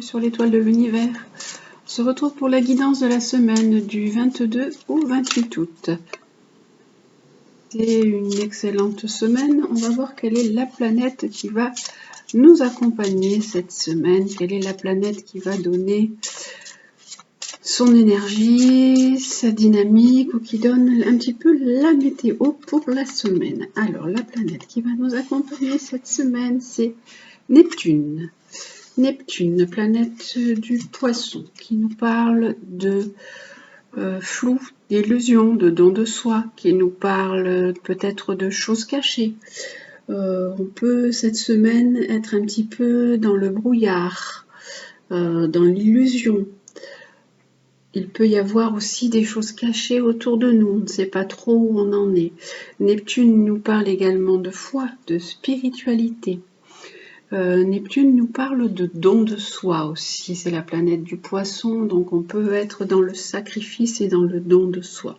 Sur l'étoile de l'univers. On se retrouve pour la guidance de la semaine du 22 au 28 août. C'est une excellente semaine. On va voir quelle est la planète qui va nous accompagner cette semaine. Quelle est la planète qui va donner son énergie, sa dynamique ou qui donne un petit peu la météo pour la semaine. Alors, la planète qui va nous accompagner cette semaine, c'est Neptune. Neptune, planète du poisson, qui nous parle de flou, d'illusion, de don de soi, qui nous parle peut-être de choses cachées. On peut cette semaine être un petit peu dans le brouillard, dans l'illusion. Il peut y avoir aussi des choses cachées autour de nous, on ne sait pas trop où on en est. Neptune nous parle également de foi, de spiritualité. Neptune nous parle de don de soi aussi, c'est la planète du poisson, donc on peut être dans le sacrifice et dans le don de soi.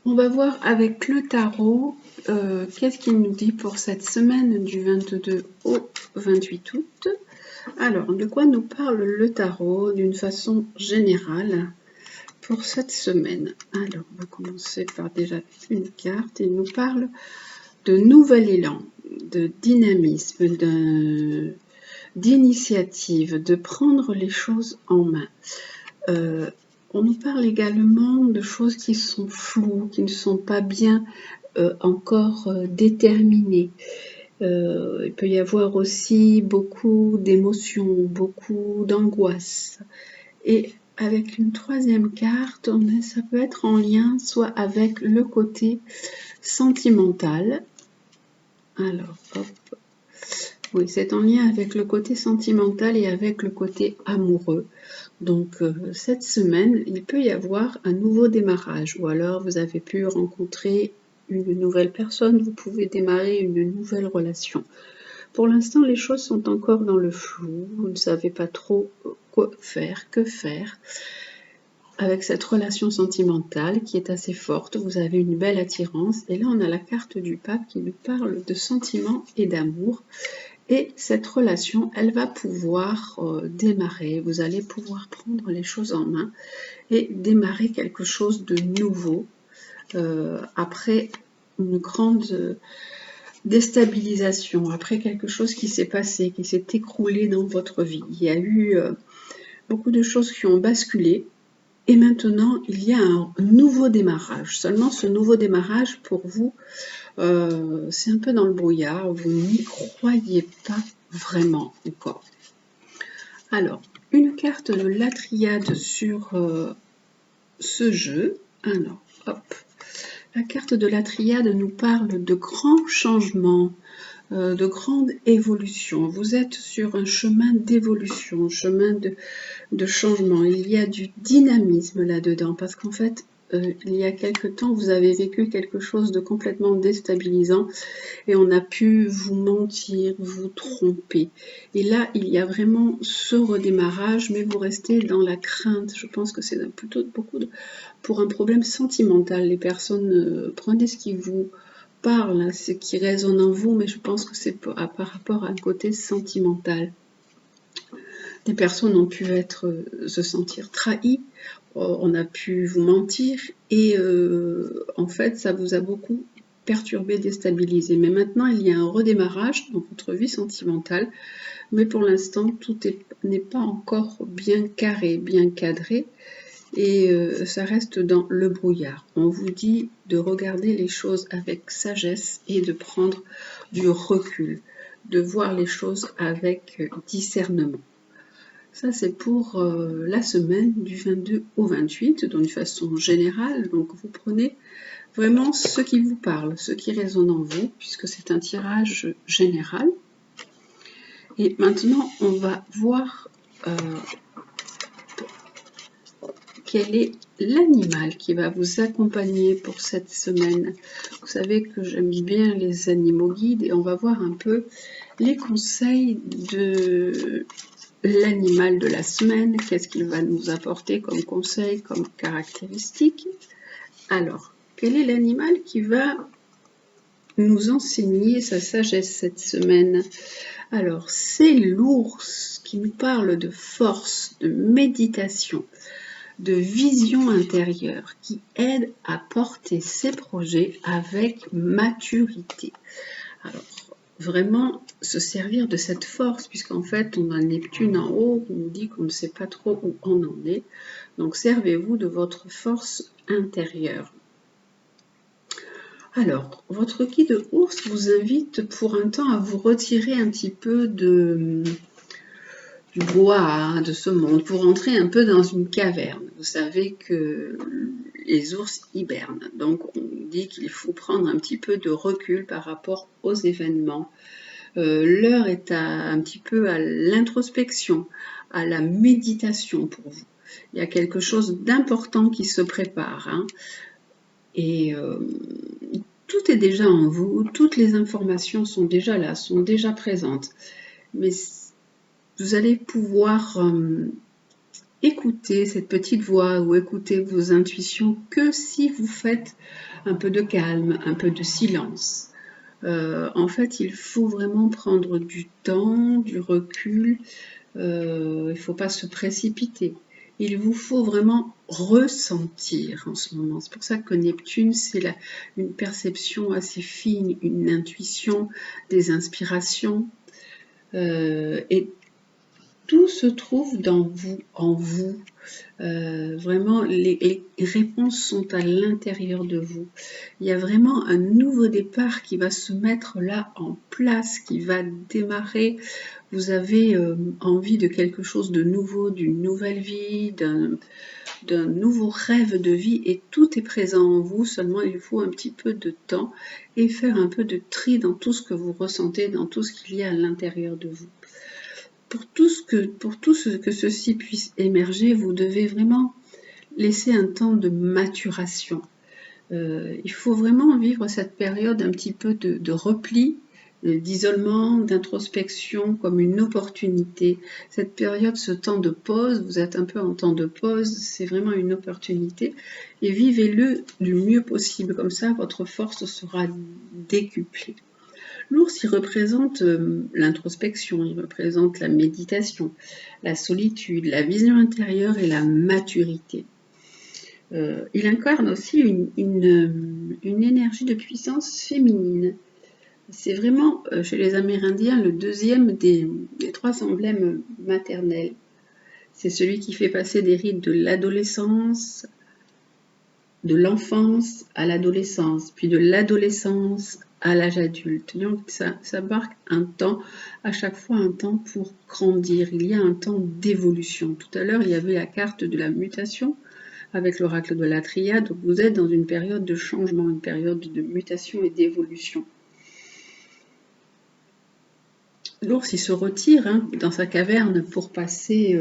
On va voir avec le tarot, qu'est-ce qu'il nous dit pour cette semaine du 22 au 28 août. Alors, de quoi nous parle le tarot d'une façon générale pour cette semaine? Alors, on va commencer par déjà une carte. Il nous parle de nouvel élan, de dynamisme, d'initiative, de prendre les choses en main. On nous parle également de choses qui sont floues, qui ne sont pas bien encore déterminées. Il peut y avoir aussi beaucoup d'émotions, beaucoup d'angoisse. Et avec une troisième carte, ça peut être en lien soit avec le côté sentimental. Alors, hop. Oui, c'est en lien avec le côté sentimental et avec le côté amoureux. Donc, cette semaine, il peut y avoir un nouveau démarrage. Ou alors, vous avez pu rencontrer une nouvelle personne, vous pouvez démarrer une nouvelle relation. Pour l'instant, les choses sont encore dans le flou. Vous ne savez pas trop quoi faire, que faire. Avec cette relation sentimentale qui est assez forte, vous avez une belle attirance. Et là, on a la carte du pape qui nous parle de sentiments et d'amour. Et cette relation, elle va pouvoir démarrer. Vous allez pouvoir prendre les choses en main et démarrer quelque chose de nouveau après une grande déstabilisation, après quelque chose qui s'est passé, qui s'est écroulé dans votre vie. Il y a eu beaucoup de choses qui ont basculé. Et maintenant, il y a un nouveau démarrage. Seulement, ce nouveau démarrage, pour vous, c'est un peu dans le brouillard. Vous n'y croyez pas vraiment encore. Alors, une carte de la triade sur ce jeu. Alors, hop. La carte de la triade nous parle de grands changements, de grande évolution. Vous êtes sur un chemin d'évolution, un chemin de changement. Il y a du dynamisme là-dedans parce qu'en fait, il y a quelque temps, vous avez vécu quelque chose de complètement déstabilisant et on a pu vous mentir, vous tromper. Et là, il y a vraiment ce redémarrage, mais vous restez dans la crainte. Je pense que c'est plutôt beaucoup pour un problème sentimental. Les personnes, prenez ce qui vous parle, ce qui résonne en vous, mais je pense que c'est par rapport à un côté sentimental. Des personnes ont pu se sentir trahies, on a pu vous mentir et en fait ça vous a beaucoup perturbé, déstabilisé. Mais maintenant il y a un redémarrage dans votre vie sentimentale, mais pour l'instant tout n'est pas encore bien carré, bien cadré et ça reste dans le brouillard. On vous dit de regarder les choses avec sagesse et de prendre du recul, de voir les choses avec discernement. Ça, c'est pour la semaine du 22 au 28, d'une façon générale. Donc, vous prenez vraiment ce qui vous parle, ce qui résonne en vous, puisque c'est un tirage général. Et maintenant, on va voir quel est l'animal qui va vous accompagner pour cette semaine. Vous savez que j'aime bien les animaux guides et on va voir un peu les conseils de l'animal de la semaine, qu'est-ce qu'il va nous apporter comme conseil, comme caractéristique. Alors, quel est l'animal qui va nous enseigner sa sagesse cette semaine? Alors, c'est l'ours qui nous parle de force, de méditation, de vision intérieure, qui aide à porter ses projets avec maturité. Alors, vraiment se servir de cette force, puisqu'en fait, on a Neptune en haut, on nous dit qu'on ne sait pas trop où on en est. Donc, servez-vous de votre force intérieure. Alors, votre guide ours vous invite pour un temps à vous retirer un petit peu du bois, de ce monde, pour entrer un peu dans une caverne. Vous savez que les ours hibernent, donc on dit qu'il faut prendre un petit peu de recul par rapport aux événements. L'heure est un petit peu à l'introspection, à la méditation pour vous. Il y a quelque chose d'important qui se prépare, hein. Et tout est déjà en vous, toutes les informations sont déjà là, sont déjà présentes. Mais vous allez pouvoir écouter cette petite voix ou écouter vos intuitions que si vous faites un peu de calme, un peu de silence. En fait, il faut vraiment prendre du temps, du recul. Il ne faut pas se précipiter. Il vous faut vraiment ressentir en ce moment. C'est pour ça que Neptune, c'est une perception assez fine, une intuition, des inspirations. Et tout se trouve dans vous, en vous. Vraiment, les réponses sont à l'intérieur de vous. Il y a vraiment un nouveau départ qui va se mettre là en place, qui va démarrer. Vous avez envie de quelque chose de nouveau, d'une nouvelle vie, d'un nouveau rêve de vie, et tout est présent en vous, seulement il faut un petit peu de temps et faire un peu de tri dans tout ce que vous ressentez, dans tout ce qu'il y a à l'intérieur de vous. Pour tout ce que ceci puisse émerger, vous devez vraiment laisser un temps de maturation. Il faut vraiment vivre cette période un petit peu de repli, d'isolement, d'introspection comme une opportunité. Cette période, ce temps de pause, vous êtes un peu en temps de pause, c'est vraiment une opportunité et vivez-le du mieux possible. Comme ça, votre force sera décuplée. L'ours, il représente l'introspection, il représente la méditation, la solitude, la vision intérieure et la maturité. Il incarne aussi une énergie de puissance féminine. C'est vraiment, chez les Amérindiens, le deuxième des 3 emblèmes maternels. C'est celui qui fait passer des rites de l'adolescence, de l'enfance à l'adolescence, puis de l'adolescence à l'âge adulte. Donc ça marque un temps, à chaque fois un temps pour grandir. Il y a un temps d'évolution. Tout à l'heure, il y avait la carte de la mutation avec l'oracle de la triade. Donc vous êtes dans une période de changement, une période de mutation et d'évolution. L'ours, il se retire dans sa caverne pour passer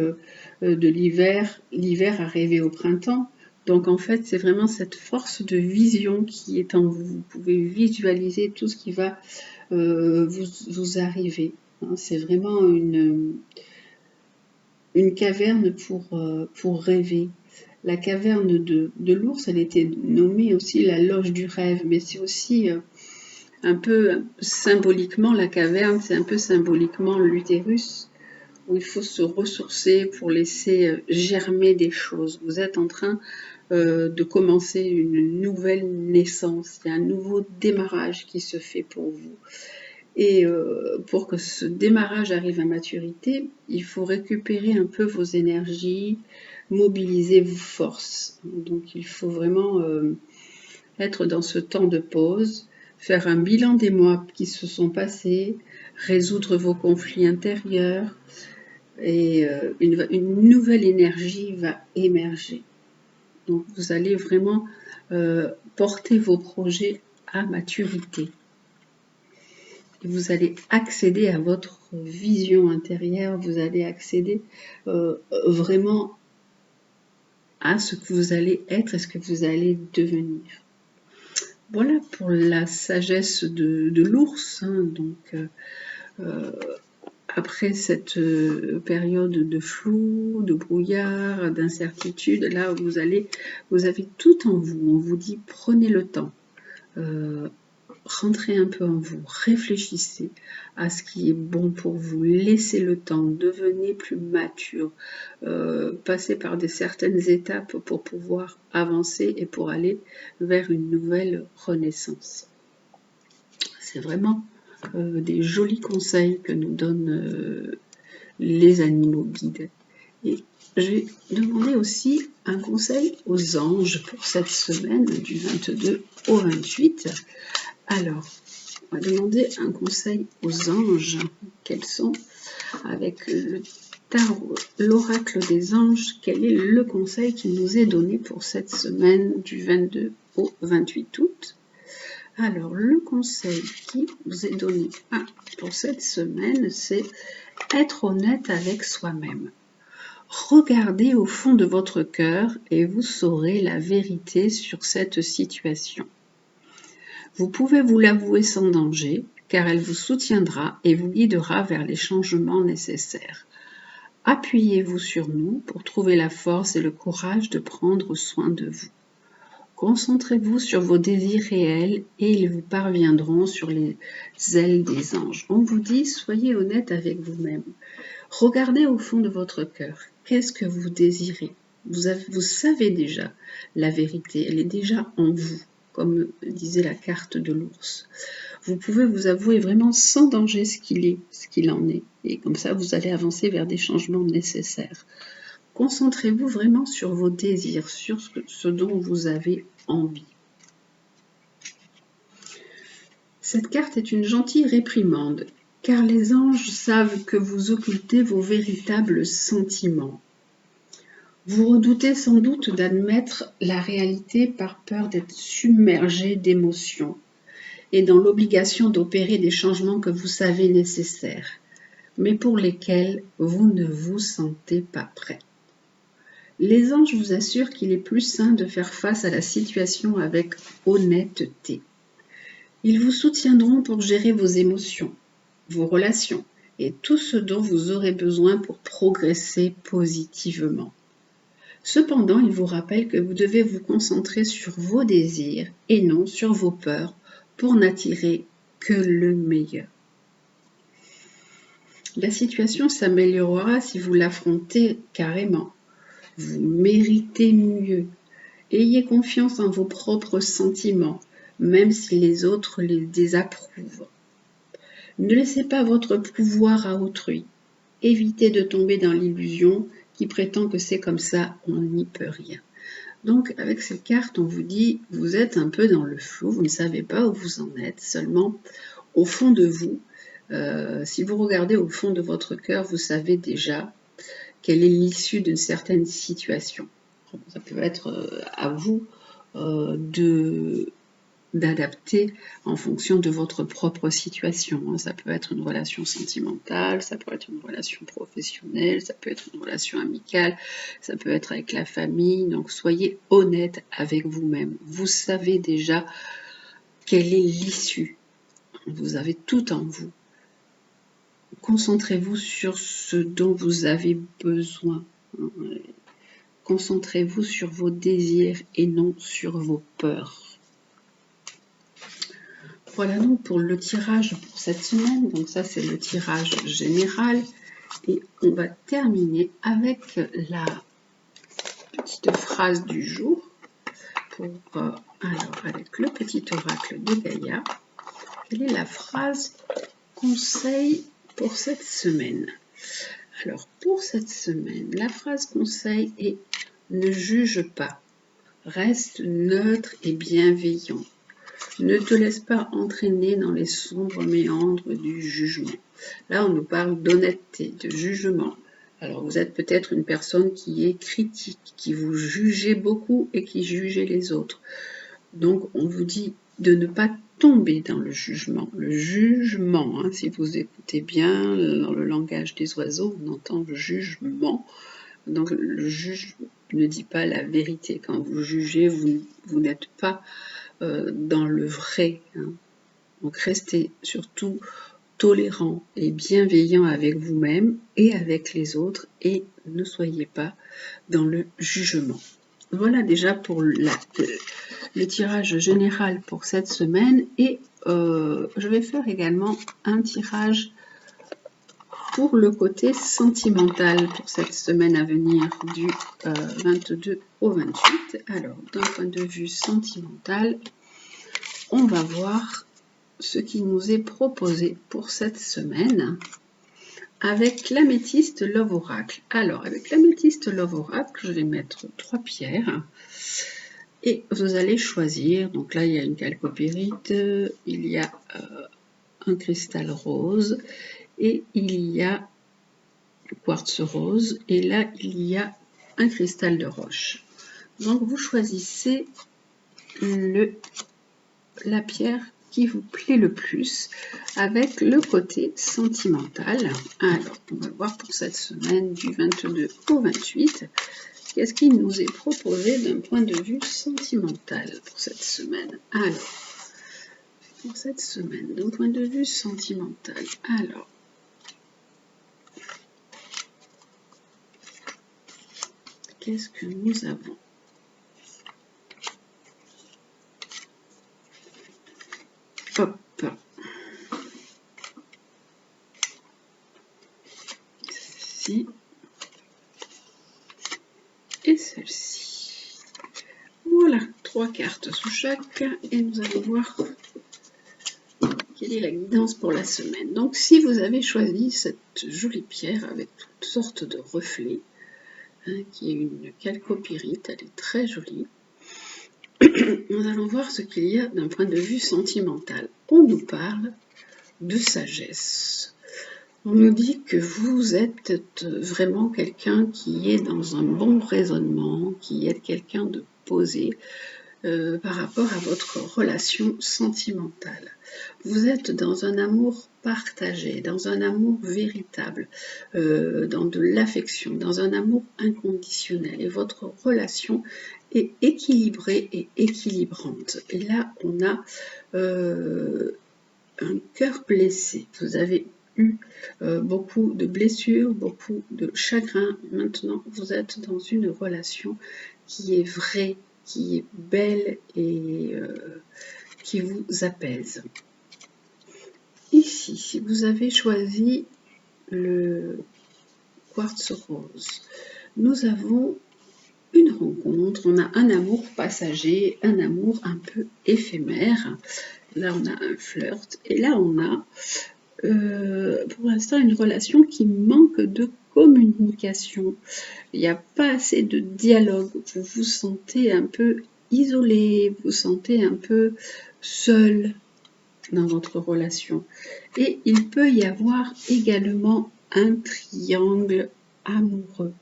de l'hiver arrivé au printemps. Donc en fait, c'est vraiment cette force de vision qui est en vous. Vous pouvez visualiser tout ce qui va vous arriver. C'est vraiment une caverne pour rêver. La caverne de l'ours, elle était nommée aussi la loge du rêve, mais c'est aussi un peu symboliquement la caverne, c'est un peu symboliquement l'utérus, où il faut se ressourcer pour laisser germer des choses. Vous êtes en train de commencer une nouvelle naissance, il y a un nouveau démarrage qui se fait pour vous. Et pour que ce démarrage arrive à maturité, il faut récupérer un peu vos énergies, mobiliser vos forces. Donc il faut vraiment être dans ce temps de pause, faire un bilan des mois qui se sont passés, résoudre vos conflits intérieurs, et une nouvelle énergie va émerger. Donc vous allez vraiment porter vos projets à maturité. Et vous allez accéder à votre vision intérieure, vous allez accéder vraiment à ce que vous allez être et ce que vous allez devenir. Voilà pour la sagesse de l'ours. Donc, après cette période de flou, de brouillard, d'incertitude, là vous avez tout en vous. On vous dit prenez le temps. rentrez un peu en vous, réfléchissez à ce qui est bon pour vous, laissez le temps, devenez plus mature, passez par certaines étapes pour pouvoir avancer et pour aller vers une nouvelle renaissance. C'est vraiment des jolis conseils que nous donnent les animaux guides. Et je vais demander aussi un conseil aux anges pour cette semaine du 22 au 28. Alors, on va demander un conseil aux anges. Quels sont, avec le tarot, l'oracle des anges, quel est le conseil qui nous est donné pour cette semaine du 22 au 28 août? Alors, le conseil qui vous est donné pour cette semaine, c'est être honnête avec soi-même. Regardez au fond de votre cœur et vous saurez la vérité sur cette situation. Vous pouvez vous l'avouer sans danger, car elle vous soutiendra et vous guidera vers les changements nécessaires. Appuyez-vous sur nous pour trouver la force et le courage de prendre soin de vous. Concentrez-vous sur vos désirs réels et ils vous parviendront sur les ailes des anges. On vous dit, soyez honnête avec vous-même. Regardez au fond de votre cœur. Qu'est-ce que vous désirez? Vous savez déjà la vérité, elle est déjà en vous, comme disait la carte de l'ours. Vous pouvez vous avouer vraiment sans danger ce qu'il en est. Et comme ça, vous allez avancer vers des changements nécessaires. Concentrez-vous vraiment sur vos désirs, sur ce dont vous avez envie. Cette carte est une gentille réprimande, car les anges savent que vous occultez vos véritables sentiments. Vous redoutez sans doute d'admettre la réalité par peur d'être submergé d'émotions et dans l'obligation d'opérer des changements que vous savez nécessaires, mais pour lesquels vous ne vous sentez pas prêt. Les anges vous assurent qu'il est plus sain de faire face à la situation avec honnêteté. Ils vous soutiendront pour gérer vos émotions, vos relations et tout ce dont vous aurez besoin pour progresser positivement. Cependant, ils vous rappellent que vous devez vous concentrer sur vos désirs et non sur vos peurs pour n'attirer que le meilleur. La situation s'améliorera si vous l'affrontez carrément. Vous méritez mieux. Ayez confiance en vos propres sentiments, même si les autres les désapprouvent. Ne laissez pas votre pouvoir à autrui. Évitez de tomber dans l'illusion qui prétend que c'est comme ça, on n'y peut rien. Donc, avec cette carte, on vous dit, vous êtes un peu dans le flou, vous ne savez pas où vous en êtes, seulement au fond de vous. Si vous regardez au fond de votre cœur, vous savez déjà quelle est l'issue d'une certaine situation. Ça peut être à vous d'adapter en fonction de votre propre situation. Ça peut être une relation sentimentale, ça peut être une relation professionnelle, ça peut être une relation amicale, ça peut être avec la famille. Donc soyez honnête avec vous-même. Vous savez déjà quelle est l'issue. Vous avez tout en vous. Concentrez-vous sur ce dont vous avez besoin. Concentrez-vous sur vos désirs et non sur vos peurs. Voilà donc pour le tirage pour cette semaine. Donc ça, c'est le tirage général. Et on va terminer avec la petite phrase du jour. Alors, avec le petit oracle de Gaïa. Quelle est la phrase conseil pour cette semaine? Alors, pour cette semaine, la phrase conseil est « Ne juge pas, reste neutre et bienveillant. Ne te laisse pas entraîner dans les sombres méandres du jugement. » Là, on nous parle d'honnêteté, de jugement. Alors, vous êtes peut-être une personne qui est critique, qui vous jugez beaucoup et qui jugez les autres. Donc, on vous dit de ne pas tomber dans le jugement. Le jugement, si vous écoutez bien, dans le langage des oiseaux, on entend le jugement. Donc, le juge ne dit pas la vérité. Quand vous jugez, vous n'êtes pas dans le vrai. Donc, restez surtout tolérant et bienveillant avec vous-même et avec les autres et ne soyez pas dans le jugement. Voilà déjà pour le tirage général pour cette semaine et je vais faire également un tirage pour le côté sentimental pour cette semaine à venir du 22 au 28. Alors, d'un point de vue sentimental, on va voir ce qui nous est proposé pour cette semaine avec l'améthyste Love Oracle. Alors, avec l'améthyste Love Oracle, je vais mettre 3 pierres et vous allez choisir. Donc là, il y a une chalcopyrite, il y a un cristal rose et il y a du quartz rose et là, il y a un cristal de roche. Donc, vous choisissez la pierre qui vous plaît le plus avec le côté sentimental. Alors, on va voir pour cette semaine du 22 au 28, qu'est-ce qui nous est proposé d'un point de vue sentimental pour cette semaine. Alors, pour cette semaine, d'un point de vue sentimental, alors, qu'est-ce que nous avons? Hop. Celle-ci. Et celle-ci. Voilà, 3 cartes sous chaque. Et nous allons voir quelle est la guidance pour la semaine. Donc, si vous avez choisi cette jolie pierre avec toutes sortes de reflets, qui est une chalcopyrite, elle est très jolie. Nous allons voir ce qu'il y a d'un point de vue sentimental. On nous parle de sagesse. On nous dit que vous êtes vraiment quelqu'un qui est dans un bon raisonnement, qui est quelqu'un de posé par rapport à votre relation sentimentale. Vous êtes dans un amour partagé, dans un amour véritable, dans de l'affection, dans un amour inconditionnel. Et votre relation est équilibrée et équilibrante. Et là, on a un cœur blessé. Vous avez eu beaucoup de blessures, beaucoup de chagrin. Maintenant, vous êtes dans une relation qui est vraie, qui est belle et qui vous apaise. Ici, si vous avez choisi le quartz rose, nous avons une rencontre, on a un amour passager, un amour un peu éphémère. Là, on a un flirt et là, on a pour l'instant une relation qui manque de communication. Il n'y a pas assez de dialogue, vous vous sentez un peu isolé, vous vous sentez un peu seul dans votre relation. Et il peut y avoir également un triangle amoureux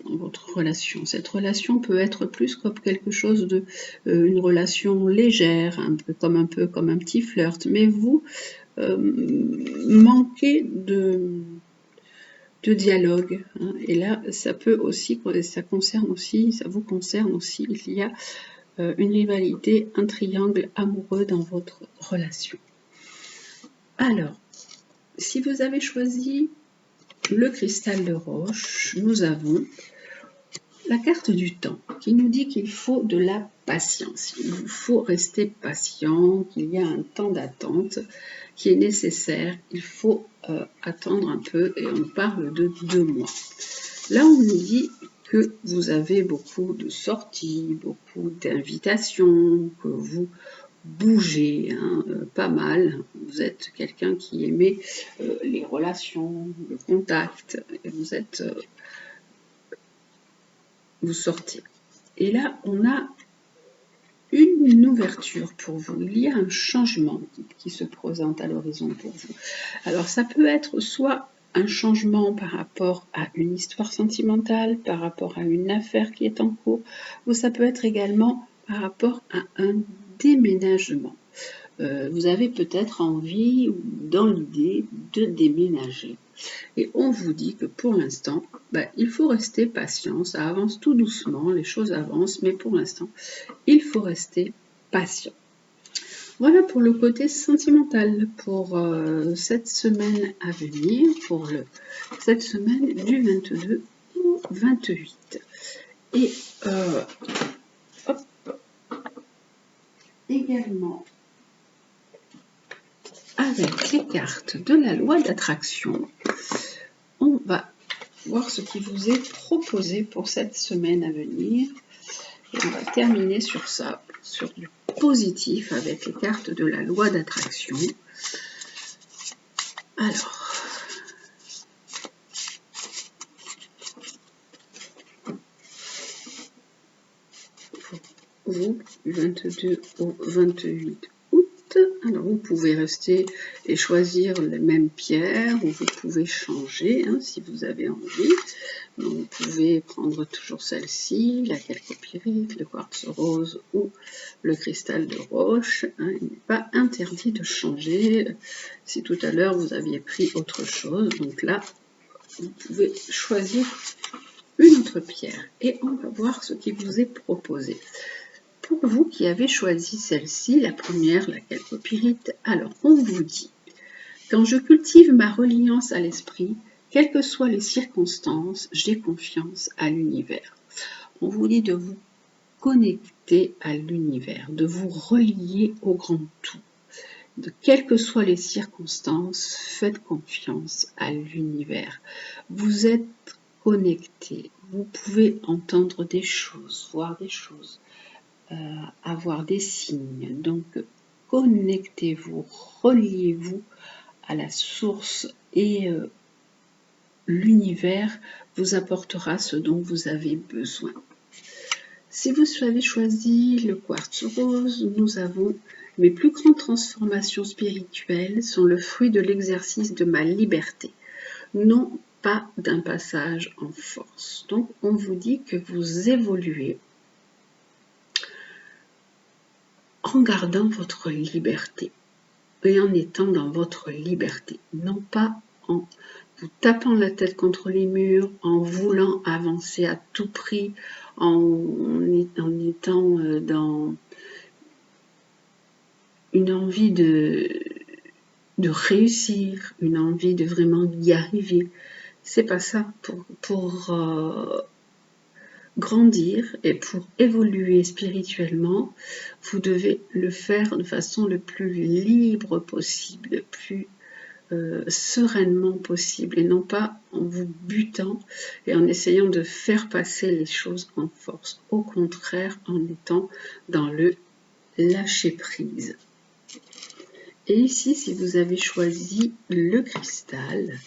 dans votre relation. Cette relation peut être plus comme quelque chose de une relation légère, un peu comme un petit flirt, mais vous manquez de dialogue, hein. Et là, ça peut aussi, ça vous concerne aussi, il y a une rivalité, un triangle amoureux dans votre relation. Alors, si vous avez choisi le cristal de roche, nous avons la carte du temps qui nous dit qu'il faut de la patience. Il vous faut rester patient, qu'il y a un temps d'attente qui est nécessaire. Il faut attendre un peu et on parle de 2 mois. Là, on nous dit que vous avez beaucoup de sorties, beaucoup d'invitations, que vous bougez pas mal. Vous êtes quelqu'un qui aimait les relations, le contact, et vous sortez. Et là, on a une ouverture pour vous. Il y a un changement qui se présente à l'horizon pour vous. Alors, ça peut être soit un changement par rapport à une histoire sentimentale, par rapport à une affaire qui est en cours, ou ça peut être également par rapport à un déménagement. Vous avez peut-être envie ou dans l'idée de déménager. Et on vous dit que pour l'instant, il faut rester patient, ça avance tout doucement, les choses avancent, mais pour l'instant, il faut rester patient. Voilà pour le côté sentimental pour cette semaine à venir, pour cette semaine du 22 au 28. Et également, avec les cartes de la loi d'attraction, on va voir ce qui vous est proposé pour cette semaine à venir. Et on va terminer sur ça, sur du positif avec les cartes de la loi d'attraction. Alors, vous, du 22 au 28 août, alors vous pouvez rester et choisir les mêmes pierres, ou vous pouvez changer si vous avez envie. Donc, vous pouvez prendre toujours celle-ci, la calcopyrite, le quartz rose ou le cristal de roche. Il n'est pas interdit de changer. Si tout à l'heure vous aviez pris autre chose, donc là, vous pouvez choisir une autre pierre. Et on va voir ce qui vous est proposé. Pour vous qui avez choisi celle-ci, la première, la calcopyrite, alors on vous dit, quand je cultive ma reliance à l'esprit, quelles que soient les circonstances, j'ai confiance à l'univers. On vous dit de vous connecter à l'univers, de vous relier au grand tout. De quelles que soient les circonstances, faites confiance à l'univers. Vous êtes connecté, vous pouvez entendre des choses, voir des choses, avoir des signes. Donc, connectez-vous, reliez-vous à la source et l'univers vous apportera ce dont vous avez besoin. Si vous avez choisi le quartz rose, nous avons mes plus grandes transformations spirituelles sont le fruit de l'exercice de ma liberté, non pas d'un passage en force. Donc on vous dit que vous évoluez en gardant votre liberté et en étant dans votre liberté, non pas en vous tapant la tête contre les murs, en voulant avancer à tout prix, en étant dans une envie de réussir, une envie de vraiment y arriver. C'est pas ça. Pour grandir et pour évoluer spirituellement, vous devez le faire de façon le plus libre possible, le plus sereinement possible et non pas en vous butant et en essayant de faire passer les choses en force. Au contraire, en étant dans le lâcher prise. Et ici, si vous avez choisi le cristal,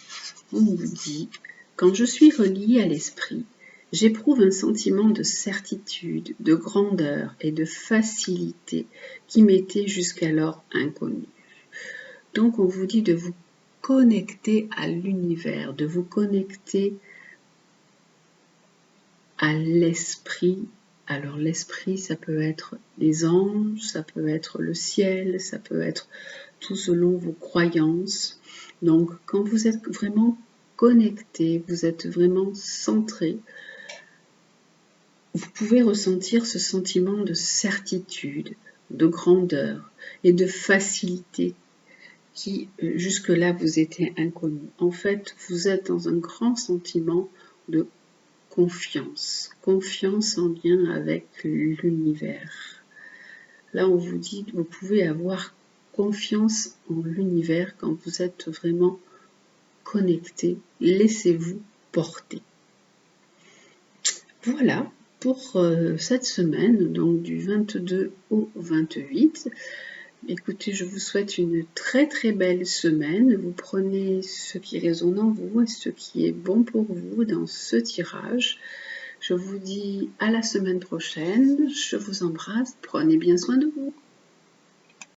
on vous dit, quand je suis relié à l'esprit, j'éprouve un sentiment de certitude, de grandeur et de facilité qui m'était jusqu'alors inconnu. Donc on vous dit de vous connecter à l'univers, de vous connecter à l'esprit. Alors l'esprit, ça peut être les anges, ça peut être le ciel, ça peut être tout selon vos croyances. Donc quand vous êtes vraiment connecté, vous êtes vraiment centré, vous pouvez ressentir ce sentiment de certitude, de grandeur et de facilité qui jusque-là vous était inconnu. En fait, vous êtes dans un grand sentiment de confiance, confiance en lien avec l'univers. Là, on vous dit, vous pouvez avoir confiance en l'univers quand vous êtes vraiment connecté. Laissez-vous porter. Voilà pour cette semaine, donc du 22 au 28. Écoutez, je vous souhaite une très très belle semaine. Vous prenez ce qui résonne en vous et ce qui est bon pour vous dans ce tirage. Je vous dis à la semaine prochaine. Je vous embrasse. Prenez bien soin de vous.